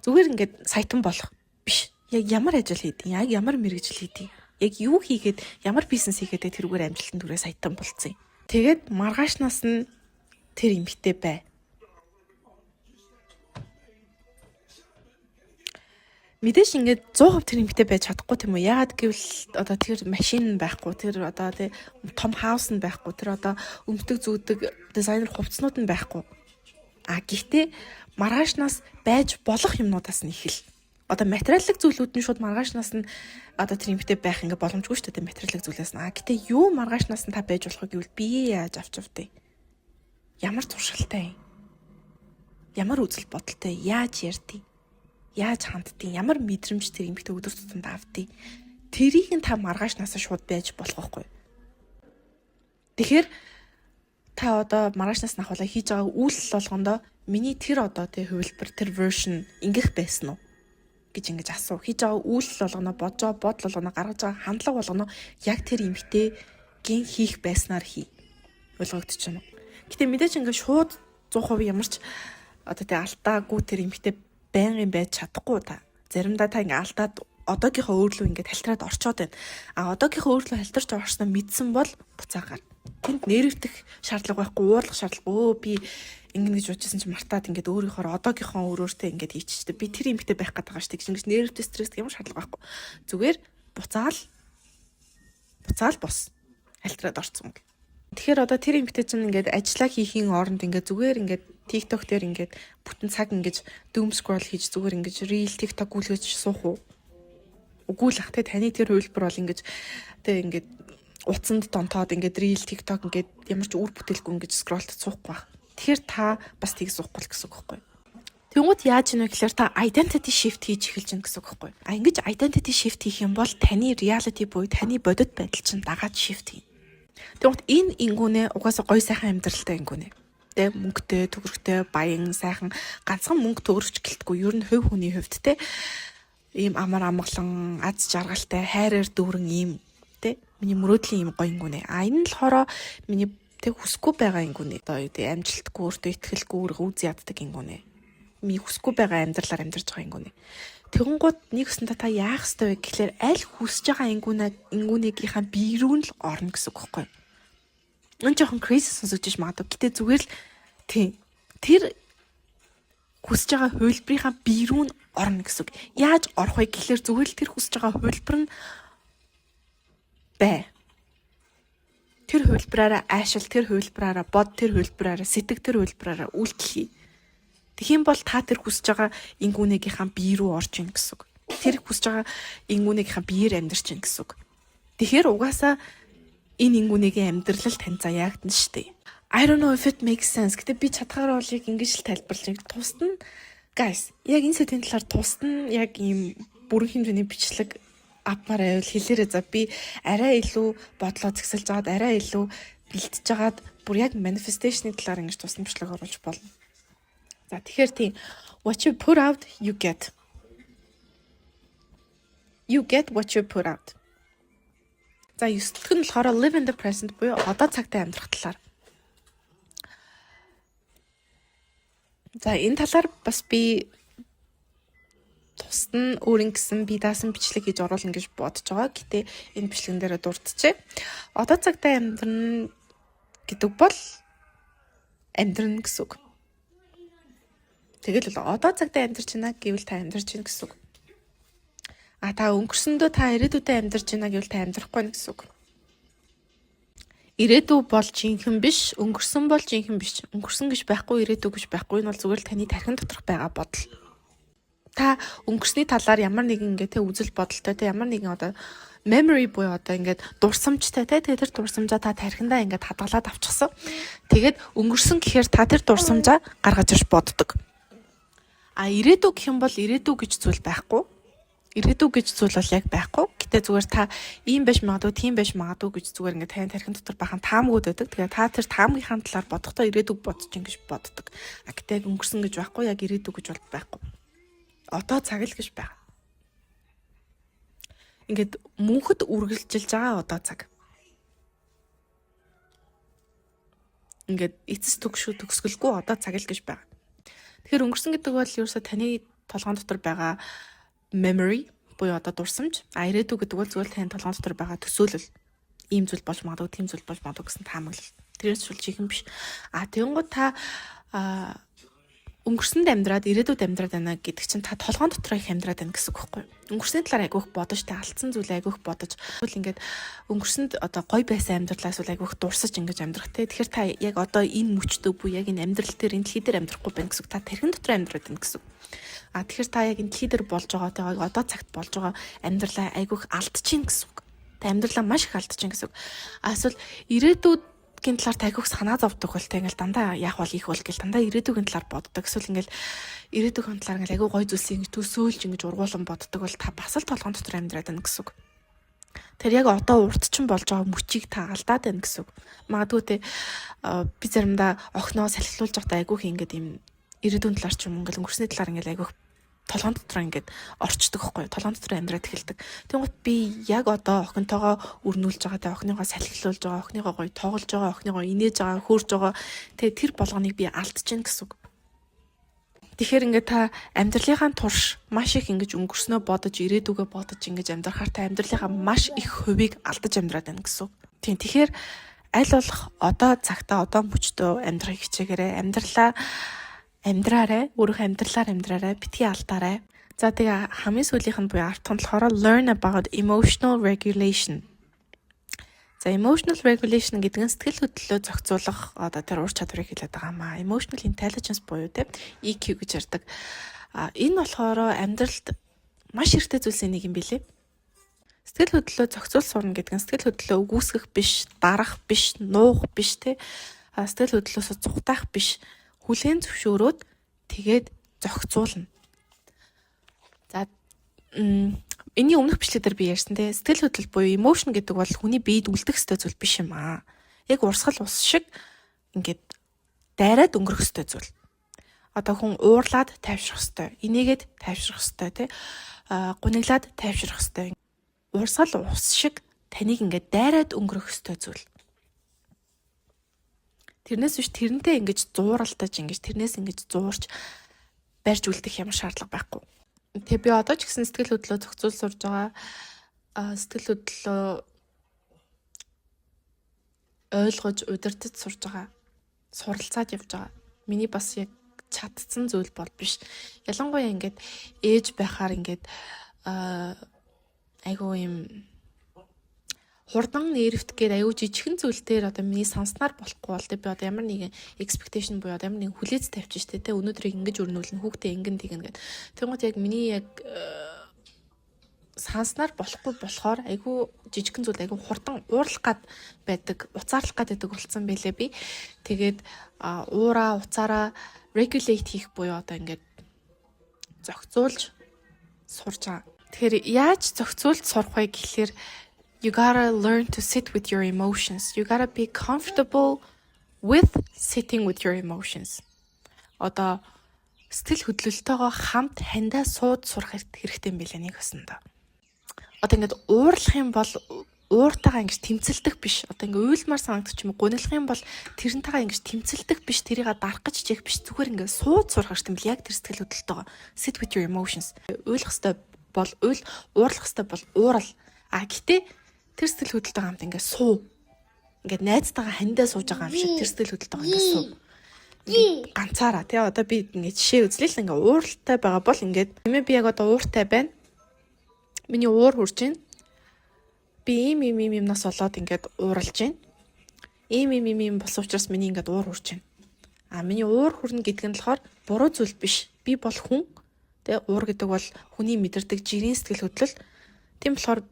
Зүгээр ингээд саятан болох биш. Яг ямар ажил хийдیں۔ Яг ямар мэргэжил хийдیں۔ Яг юу хийгээд ямар бизнес хийгээд тэрүүгээр амжилтанд хүрээ саятан болцсон юм. Тэгээд маргаашнаас нь тэр эмхтэй бай. Мэдээж ингээд 100% тэр эмхтэй байж чадахгүй тийм үү? Яагаад гэвэл одоо тэр машин байхгүй, тэр одоо тий том хаус нь байхгүй, тэр одоо өмтөг зүүдэг дизайнер хувцснууд нь байхгүй. Гэхдээ маргаашнаас байж болох юмнуудаас нь их л. Одоо материаллык зүйлүүд нь шууд маргаашнаас нь одоо тэр эмхтэй байх ингээд боломжгүй шүү дээ материаллык зүйлээс нь. Гэхдээ юу маргаашнаас нь та байж болох гэвэл бие яаж авч явдیں۔ Ямар туршилтай юм? Ямар үзэл бодолтой? Яаж ярьдیں? Яаж ханддیں? Ямар мэдрэмж тэр эмхтэй өдөр тутамд авдیں? Тэрийг нь та маргаашнаас шууд байж болох байхгүй. Тэгэхээр та одоо маргаашнаас ахвалаа хийж байгаа үйлс болгондоо миний тэр одоо тэр хувилбар тэр version ингэх байсан уу гэж ингэж асуу. Хийж байгаа үйлс болгоно бодож байгаа бодол болгоно гаргаж байгаа хандлага болгоно яг тэр эмхтэй гин хийх байснаар хий. Ойлгогдож байна уу? Гэтэ мэдээж ингээд шууд 100% ямарч одоо тэг алдаагүй тэр эмхтэй байнгын байж чадахгүй та. Заримдаа та ингээд алдаад одоогийнхоо өөрлөө ингээд халтраад орчоод байна. Одоогийнхоо өөрлөө халтарч орсноо мэдсэн бол буцаагаар. Тэнд нэрвдэх шаардлага байхгүй, уурлах шаардлага. Би ингэж бодчихсон чинь мартаад ингээд өөрийнхөө одоогийнхоо өөрөөртөө ингээд хийчихдэг. Би тэр эмхтэй байх гэдэг байгаа шүү дээ. Ингэж нервтэй стресс ямар шаардлага байхгүй. Зүгээр буцаал бос. Халтраад орцсон бол. Тэгэхээр одоо тэр эмэгтэй чинь ингээд ажиллаа хийхийн оронд ингээд зүгээр ингээд TikTok дээр ингээд бүтэн цаг ингээд doom scroll хийж зүгээр ингээд reel TikTok гүйлгэж суух уу? Үгүй л ах те таны тэр хувилбар бол ингээд те ингээд утсанд донтоод ингээд reel TikTok ингээд ямар ч үр бүтээлгүй ингээд scrollд суухгүй байх. Тэгэхээр та бас тийг суухгүй л гэсэн үг байхгүй юу? Тэнгууд яаж ийнэ гэхээр та identity shift хийж эхэлж гэнэ гэсэн үг байхгүй юу? Ингэж identity shift хийх юм бол таны reality буюу таны бодит байдал чинь дагаад shift хийнэ. Тэгвэл энэ ингүүнээ угаасаа гоё сайхан амьдралтай ингүүнээ. Тэ мөнгөтэй, төгрөгтэй, баян, сайхан ганцхан мөнгө төгрөгч гэлтгүй ер нь хувь хүний хувьд тэ ийм амар амгалан, аз жаргалтай, хайраар дүүрэн ийм тэ миний мөрөөдлийн ийм гоё ингүүнээ. Энэ нь болохоор миний тэг хүсэхгүй байгаа ингүүнээ. Одоо тэ амжилтгүй, өөртөө итгэлгүй, үз яддаг ингүүнээ. Миний хүсэхгүй байгаа амьдралаар амьдарч байгаа ингүүнээ. Тэгэнгუთ нэг өсөндө та яах ёстой вэ гэхлээр аль хүсэж байгаа ингүүнийгийнхаа бие рүү л орно гэсэн үг байхгүй юу? Энэ жоохон crazy сонсогдож магадгүй. Гэтэ зүгээр л тийм тэр хүсэж байгаа хувилбарынхаа бие рүү нь орно гэсэн үг. Яаж орох вэ гэхлээр зүгээр л тэр хүсэж байгаа хувилбар нь бай. Тэр хувилбараараа аашил, тэр хувилбараараа бод, тэр хувилбараараа сэтг, тэр хувилбараараа үйлдэл хий. Тэгхийн бол та тэр хүсэж байгаа ингүүнийгийнхаа бие рүү орж ийн гэсэн үг. Тэр хүсэж байгаа ингүүнийгийнхаа биеэр амьдарч ийн гэсэн үг. Тэгэхээр угаасаа энэ ингүүнийгийн амьдрал тань заяагдана штэ. I don't know if it makes sense. Гэтэ би чадхаар бол яг ингэж л тайлбарлаж байна. Тусад нь guys, яг энэ сэдвийн талаар тусад нь яг ийм бүрэн хэмжээний бичлэг апмаар байвал хэлээрээ за би арай илүү бодлоо згсэлж жагаад арай илүү бэлтэж жагаад бүр яг manifestation-ы талаар ингэж тусад бичлэг оруулж болно. За тэгэхээр тийм what you put out you get. You get what you put out. За 9 дахь нь болохоор live in the present буюу одоо цагтаа амьдрах талаар. За энэ талаар бас би тусад нь өөрийн гэсэн би даасан бичлэг хийж оруулна гэж бодож байгаа. Гэтэ энэ бичлэгэн дээр дурдчихъя. Одоо цагтаа амьдрна гэдэг бол амьдрна гэсэн үг. Тэгэл одоо цагтаа амьдарч байна гэвэл та амьдарч байна гэсэн үг. Та өнгөрсөндөө та ирээдүйдээ амьдарч байна гэвэл та амьдрахгүй байна гэсэн үг. Ирээдүй бол жинхэнэ биш, өнгөрсөн бол жинхэнэ биш. Өнгөрсөн гэж байхгүй, ирээдүй гэж байхгүй. Энэ бол зүгээр л таны тархин доторх байгаа бодол. Та өнгөрсний талаар ямар нэгэн ингээ үзэл бодолтой, ямар нэгэн одоо memory буюу одоо ингээд дурсамжтай тэгээд тэр дурсамжаа та тархиндаа ингээд хадгалаад авчихсан. Тэгээд өнгөрсөн гэхээр та тэр дурсамжаа гаргаж ирж боддог. Ирээдүй гэх юм бол ирээдүй гэж зүйл байхгүй. Ирээдүй гэж зүйл бол яг байхгүй. Гэтэ зүгээр та ийм байж магадгүй, тийм байж магадгүй гэж зүгээр ингээд тань тархин дотор бахан таамгууд байдаг. Тэгээд та тэр таамгийнхаа талаар бодохдоо ирээдүйг бодож ин гэж боддог. Гэтэ яг өнгөрсөн гэж байхгүй, яг ирээдүй гэж бол байхгүй. Одоо цаг л гэж байна. Ингээд мөнхөд үргэлжилж байгаа одоо цаг. Ингээд эцэс төгсгөлгүй одоо цаг л гэж байна. Тэгэхээр өнгөрсөн гэдэг бол ерөөсө таны толгойн дотор байгаа memory буюу одоо дурсамж. Ирээдүй гэдэг бол зөвхөн таны толгойн дотор байгаа төсөөлөл. Ийм зүйл болж магадгүй, тийм зүйл болж магадгүй гэсэн таамаглал. Тэрээс шүлж их юм биш. Тэгэнгუთ та өнгөрсөнд амьдраад ирээдүйд амьдраад байна гэдэг чинь та толгойн дотор их амьдраад байна гэсэн үг байхгүй юу? Өнгөрсний талаар айгүйх бодож, та алдсан зүйл айгүйх бодож, тэгвэл ингээд өнгөрсөнд одоо гой байсан амьдралаас бол айгүйх дурсаж ингэж амьдрах те. Тэгэхээр та яг одоо энэ мөчтөө буюу яг энэ амьдрал дээр энэ дэлхий дээр амьдрахгүй байна гэсэн үг. Та тархин дотор амьдраад байна гэсэн үг. Тэгэхээр та яг энэ дэлхий дээр болж байгаа тэгээ одоо цагт болж байгаа амьдралаа айгүйх алдчихин гэсэн үг. Та амьдралаа маш их алдчихин гэсэн үг. Эсвэл ирээдүйд гин талаар тайгуух санаа зовдөг бол та ингээл дандаа яах бол их бол гэл дандаа ирээдүйн талаар боддог. Эсвэл ингээл ирээдүйн талаар ингээл айгуу гой зүйлсийг ингэж төсөөлж ингэж ургуулan боддог бол та бас л толгойн дотор амьдраад байна гэсэн үг. Тэр яг одоо урд чинь болж байгаа мөчийг та алдаад байна гэсэн үг. Магадгүй те би заримдаа охиноо салхилуулж байхдаа айгуух ингээд юм ирээдүйн талаар ч юм ингээл өнгөрсний талаар ингээл айгуух толгойн дотор ингээд орчдөг байхгүй. Толгойн дотор амьдраад эхэлдэг. Тэнгуут би яг одоо охинтойгоо өрнүүлж байгаа, тэ охиныгоо салхилуулж байгаа, охиныгоо гоё тоглож байгаа, охиныгоо инээж байгаа, хөөрж байгаа. Тэ тэр болгоныг би алдчихна гэсэн үг. Тэгэхээр ингээд та амьдралынхаа турш маш их ингэж өнгөрснөө бодож, ирээдүгөө бодож ингэж амьдрахаар та амьдралынхаа маш их хувийг алдаж амьдраад байна гэсэн үг. Тийм. Тэгэхээр аль болох одоо цагтаа одоо мөчтөө амьдрахыг хичээгээрэй. Амьдраарай, өөрийнхөө амьдралаар амьдраарай, битгий алдаарай. За тэгээ хамгийн сүүлийнх нь буюу арт тун болохоор learn about emotional regulation. За emotional regulation гэдэг нь сэтгэл хөдлөлөө зохицуулах одоо тэр ур чадварыг хэлээд байгаа маа. Emotional intelligence буюу те EQ гэж ярьдаг. Энэ болохоор амьдралд маш хэрэгтэй зүйлсийн нэг юм билээ. Сэтгэл хөдлөлөө зохицуул сурна гэдэг нь сэтгэл хөдлөлөө үгүйсгэх биш, дарах биш, нуух биш те. Сэтгэл хөдлөлөөсөө зүхтаах биш, хүлээн зөвшөөрөөд тэгээд зохицуулна. За энэний өмнөх бичлэг дээр би ярьсан те сэтгэл хөдлөл буюу emotion гэдэг бол хүний биед үлдэх ёстой зүйл биш юм аа. Яг урсгал ус шиг ингээд дайраад өнгөрөх ёстой зүйл. Одоо хүн уурлаад тайвшрах ёстой. Энийгээд тайвшрах ёстой те. Гуниглаад тайвшрах ёстой. Урсгал ус шиг таныг ингээд дайраад өнгөрөх ёстой зүйл. Тэрнээс биш тэрнтэй ингэж зууралтаж ингэж тэрнээс ингэж зуурч барьж үлдэх ямар шаардлага байхгүй. Тэгээ би одоо ч гэсэн сэтгэл хөдлөлөө зохицуул сурж байгаа. Сэтгэл хөдлөлөө ойлгож удирдах сурж байгаа. Суралцаад явж байгаа. Миний бас яг чадсан зүйл бол биш. Ялангуяа ингээд ээж байхаар ингээд айгуу юм хурдан нэрвт гээд аюу жижигхэн зүйл дээр одоо миний санснаар болохгүй бол би одоо ямар нэгэн expectation буюу одоо ямар нэгэн хүлээц тавьчих штэ тэ өнөөдрийг ингэж өрнүүлнэ хүүхдээ ингэн тэгнэ гэд. Тэгмээд яг миний яг санснаар болохгүй болохоор аюу жижигхэн зүйл аюу хурдан уурлах гад байдаг, уцаарлах гад байдаг болсон байлээ би. Тэгээд уураа уцаараа regulate хийх буюу одоо ингээд зохицуулж сурж байгаа. Тэгэхээр яаж зохицуулж сурах вэ гэхлээр you gotta learn to sit with your emotions. You gotta be comfortable with sitting with your emotions. Одоо сэтгэл хөдлөлтөөгөө хамт хандаа сууд сурах хэрэгтэй юм билээ нэг өсөндөө. Одоо ингээд уурлах юм бол ууртайгаа ингэж тэмцэлдэх биш. Одоо ингээд уйлмар санагдчих юм гуниглах юм бол тэрнтэйгээ ингэж тэмцэлдэх биш. Тэрийг дарах гэж чих биш. Зүгээр ингээд сууд сурах хэрэгтэй юм бил яг тэр сэтгэл хөдлөлтөөгөө. Sit with your emotions. Уйлах хэвээр бол уйл, уурлах хэвээр бол уурал. Гэтээ тэр сэтгэл хөдлөлтөй хамт ингээд суу. Ингээд найзтайгаа хандаа сууж байгаа юм шиг тэр сэтгэл хөдлөлтөй ингээд суу. Ганцаараа тий одоо би ингээд жишээ үзлээ л ингээд ууралтай байгаа бол ингээд нэмээ би яг одоо ууртай байна. Миний уур хурж байна. Би ийм нас болоод ингээд ууралж байна. Ийм болсон учраас миний ингээд уур хурж байна. Миний уур хүрнэ гэдэг нь болохоор буруу зүйл биш. Би бол хүн. Тэ уур гэдэг бол хүний мэдэрдэг жирийн сэтгэл хөдлөл. Тийм болохоор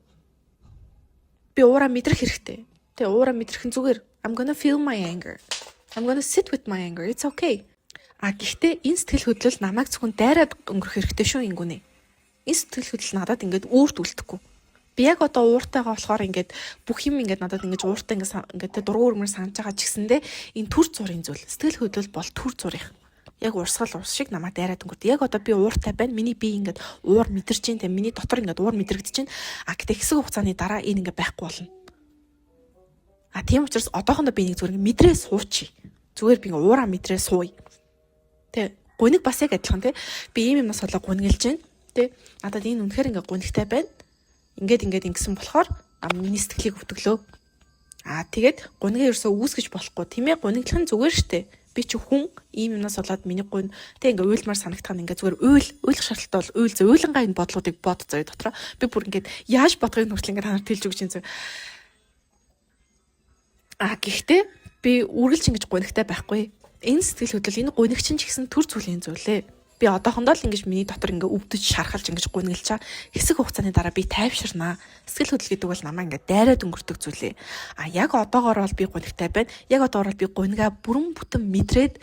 би уураа мэдрэх хэрэгтэй. Тэгээ уураа мэдрэх нь зүгээр. I'm gonna feel my anger. I'm gonna sit with my anger. It's okay. Гэхдээ энэ сэтгэл хөдлөл намайг зөвхөн дайраад өнгөрөх хэрэгтэй шүү ингэвнэ. Энэ сэтгэл хөдлөл надад ингээд үүрт үлдэхгүй. Би яг одоо ууртайгаа болохоор ингээд бүх юм ингээд надад ингээд ууртай ингээд дургуун өрмөр санаж байгаа ч гэсэндээ энэ түр зургийн зүйл. Сэтгэл хөдлөл бол түр зурих. Яг урсгал ус шиг намайг дайраад өнгөрд. Яг одоо би ууртай байна. Миний бие ингээд уур мэдэрч जैन. Тэ миний дотор ингээд уур мэдрэгдэж जैन. Гэхдээ хэсэг хугацааны дараа энэ ингээд байхгүй болно. Тийм учраас одоохондоо би нэг зүгээр мэдрээ суучи. Зүгээр би ингээд уураа мэдрээ сууя. Тэ гуниг бас яг адилхан тэ. Би юм нас болоо гуниглж जैन. Тэ надад энэ үнэхээр ингээд гунигтай байна. Ингээд ингэсэн болохоор миний сэтгэлийг өвтгөлөө. Тэгээд гунигээ ерөөсөө үүсгэж болохгүй. Тийм ээ гуниглах нь зүгээр штэ. Би чи хүн ийм юмнаас болоод миний гуйн тэг ингээ уйлмар санагдах нь ингээ зүгээр уйлах шаардлагатай бол уйл зөө уйлангаа энэ бодлогыг бод зөө дотроо би бүр ингээ яаж бодохыг нүртэл ингээ танаар тэлж өгч юм зөө. Гэхдээ би үргэлж ингэж гунигтай байхгүй. Энэ сэтгэл хөдлөл энэ гунигчин ч гэсэн төр зүйлийн зүйлээ. Би одоохондоо л ингэж миний дотор ингээ өвдөж шархалж ингэж гуниглчаа хэсэг хугацааны дараа би тайвширнаа. Сэтгэл хөдлөл гэдэг бол намайг ингээ дайраад өнгөрдөг зүйлээ. Яг одоогоор бол би гунигтай байна. Яг одоогоор би гунигаа бүрэн бүтэн мэдрээд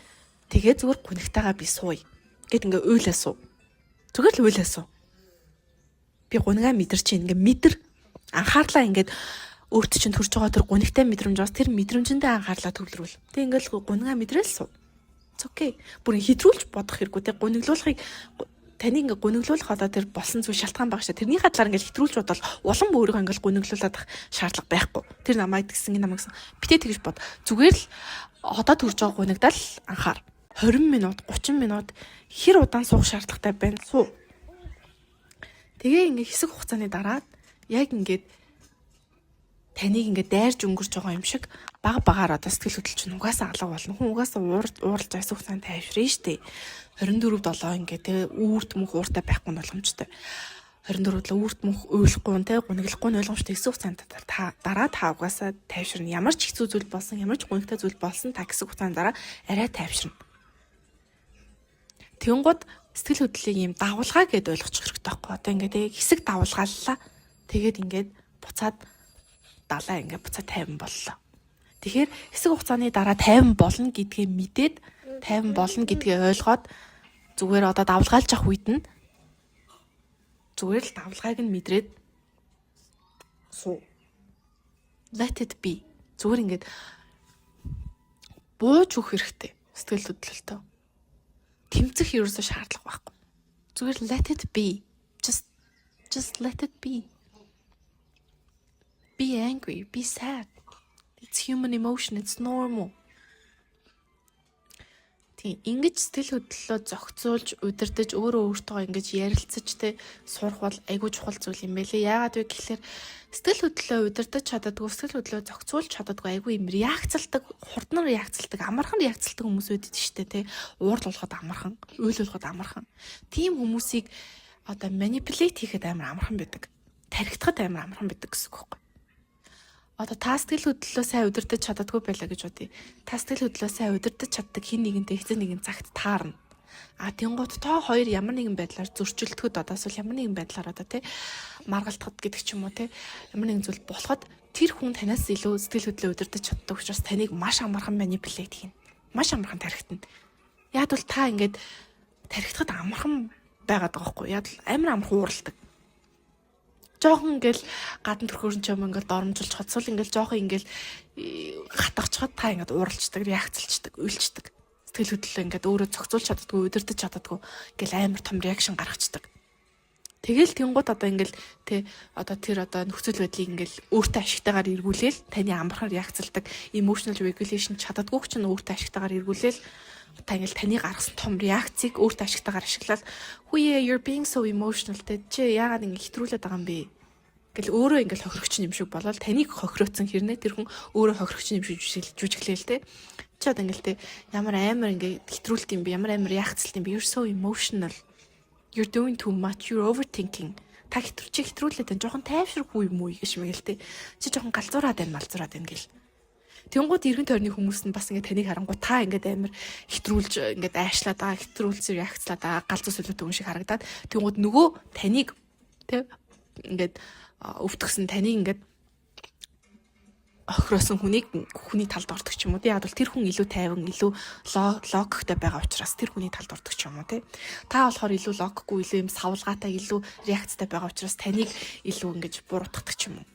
тэгээ зүгээр гунигтайгаа би сууя. Гэт ингээ уйлаа суу. Зүгээр л уйлаа суу. Би гунигаа мэдэрч ингээ мэдэр анхаарлаа ингээд өөрт чинь төрж байгаа тэр гунигтай мэдрэмж бас тэр мэдрэмжэндээ анхаарлаа төвлөрүүл. Тэг ингээл гунигаа мэдрээл суу. Окей. Бүр хэтрүүлж бодох хэрэггүй те гуниглуулахыг таны ингээ гуниглуулах одоо тэр болсон зүйл шалтгаан баг шээ. Тэрний хадлаар ингээ хэтрүүлж бодвол улам өөрийгөө ингээ гуниглуулах шаардлага байхгүй. Тэр намайг гэсэн намайгсан. Битээ тэгж бод. Зүгээр л одоо төрж байгаа гунигдал анхаар. 20 минут, 30 минут хэр удаан суух шаардлагатай байна. Суу. Тэгээ ингээ хэсэг хугацааны дараа яг ингээд таныг ингээ дайрж өнгөрч байгаа юм шиг багаар одоо сэтгэл хөдлөл чинь угаасаа алга болно. Хүн угаасаа ууралж байсан хугацаанд тайвшрын штэ. 24/7 ингээ тэ үүрт мөнх ууртай байхгүй боломжтой. 24 өдөр үрт мөнх уйлахгүй те гуниглахгүй нь ойлгомжтой хэсэг хугацаанд дараа та угаасаа тайвширна. Ямар ч хэцүү зүйл болсон, ямар ч гунигтай зүйл болсон та хэсэг хугацаанд дараа арай тайвширна. Тэнгууд сэтгэл хөдлөлийн юм давлгаа гэдээ ойлгочих хэрэгтэй байхгүй. Одоо ингээд хэсэг давлгааллаа. Тэгээд ингээд буцаад далаа ингээд буцаад 50 боллоо. Тэгэхээр хэсэг хугацааны дараа 50 болно гэдгээ мэдээд 50 болно гэдгээ ойлгоод зүгээр одоо давлгаалж авах үед нь зүгээр л давлгааг нь мэдрээд суу. Let it be. Зүгээр ингээд бууж өгөх хэрэгтэй. Сэтгэл хөдлөлтөө. Тэмцэх ерөөсөө шаардлага байхгүй. Зүгээр let it be. Just let it be. Be angry, be sad. It's human emotion, it's normal. Ингэж сэтгэл хөдлөлөө зохицуулж, удирдах, өөртөө ингэж ярилцаж те сурах бол айгүй чухал зүйл юм байлээ. Яагаад вэ гэхээр сэтгэл хөдлөлөө удирдах чаддаггүй, сэтгэл хөдлөлөө зохицуулж чаддаггүй айгүй юм реакцлдаг, хурдан реакцлдаг, амархан реакцлдаг хүмүүс үүдэж штэ те. Уурал болоход амархан, үйл болоход амархан. Тийм хүмүүсийг одоо manipulate хийхэд амар амархан байдаг. Тархитахад амар амархан байдаг гэсэн үг байхгүй. Одоо та сэтгэл хөдлөлөө сайн удирдах чаддаггүй байлаа гэж бодъё. Та сэтгэл хөдлөлөө сайн удирдах чаддаг хин нэгэнтэй хэзээ нэгэн цагт таарна. Тэнгууд та хоёр ямар нэгэн байдлаар зөрчилдөхөд одоо эсвэл ямар нэгэн байдлаар одоо тий маргалтахад гэдэг ч юм уу тий ямар нэгэн зүйл болоход тэр хүн танаас илүү сэтгэл хөдлөлөө удирдах чаддаг учраас таныг маш амархан манипулейт хийнэ. Маш амархан тархитана. Яг бол та ингээд тархитахад амархан байгаад байгаа байхгүй. Яг л амар амархан ууралдаг. Жохон ингээл гадна төрхөрн ч юм ингээл доромжилж хоцвол ингээл жохон ингээл хатгачхад та ингээд ууралцдаг, реакцлцдаг, уйлцдаг. Сэтгэл хөдлөлөө ингээд өөрөө зохицуулж чаддаггүй, удирдах чаддаггүй ингээл амар том реакшн гаргацдаг. Тэгэл тэнгууд одоо ингээл одоо тэр нөхцөл байдлыг ингээл өөртөө ашигтайгаар эргүүлээл таны амархан реакцлдаг, emotional regulation чаддаггүй ч өөртөө ашигтайгаар эргүүлээл та ингээл таны гаргасан том реакцийг өөртөө ашигтайгаар ашиглаад "Хүүе, you're being so emotional" чи яагаад ингэ хэтрүүлээд байгаа юм бэ? Гэл өөрөө ингээл хохирогч юм шиг болоод таныг хохирооцсон хэрнээ тэр хүн өөрөө хохирогч юм шиг жүжиглээл те. Чи одоо ингээл ямар амар ингээ хэтрүүлт юм бэ? Ямар амар реакцлт юм бэ? You're so emotional. You're doing too much. You're overthinking. Та хэтрүүлээд тань жоохон тайвширхгүй юм уу гэж мэгэл те. Чи жоохон галзуураад байна, малзуураад байна гэл. Тэнгууд эргэн тойрны хүмүүс нь бас ингээд таныг харангуй та ингээд амар хэтрүүлж ингээд айшлаад байгаа, хэтрүүлсэн реакцлаад байгаа, галзуу солиотой хүн шиг харагдаад тэнгууд нөгөө таныг тэ ингээд өвтгсөн таныг ингээд охироосон хүний талд ордог ч юм уу. Яг бол тэр хүн илүү тайван, илүү логиктэй байгаа учраас тэр хүний талд ордог ч юм уу, тэ. Та болохоор илүү логикгүй, илүү юм савлгаатай, илүү реакцтай байгаа учраас таныг илүү ингэж буруутгадаг ч юм уу.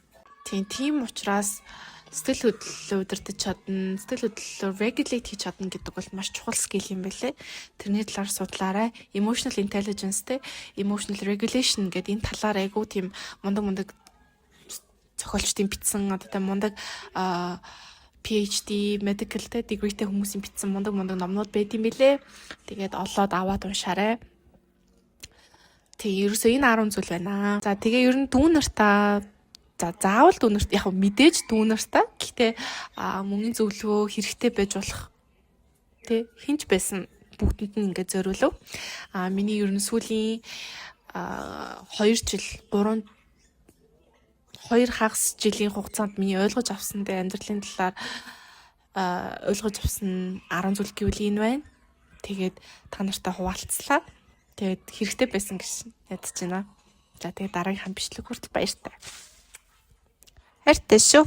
Тийм учраас сэтгэл хөдлөлөө удирдах чадна, сэтгэл хөдлөлөө regulate хийж чадна гэдэг бол маш чухал скил юм байлээ. Тэрний талаар судлаарай. Emotional intelligence те emotional regulation гэдэг энэ талаар айгуу тийм мундаг зохиолчдын бичсэн одоо мундаг PhD medical те degreeтэй хүмүүсийн бичсэн мундаг номнууд байд юм билээ. Тэгээд олоод аваад уншаарай. Тэгээ ерөөсөө энэ 10 зүйл байна. За тэгээ ер нь дүү нартаа заавал дүүнерт яг мэдээж дүүнертаа гэхдээ мөнгөний зөвлөгөө хэрэгтэй байж болох тий хинч байсан бүгдэнд нь ингээд зориулв. Миний ер нь сүүлийн 2 хагас жилийн хугацаанд миний ойлгож авсан дэ амьдралын талаар ойлгож авсан 10 зүйл гэвэл энэ байна. Тэгээд та нартай хуваалцлаа. Тэгээд хэрэгтэй байсан гэж ядаж байна. За тэгээд дараагийн бичлэг хүртэл баяртай. Хайртай шүү.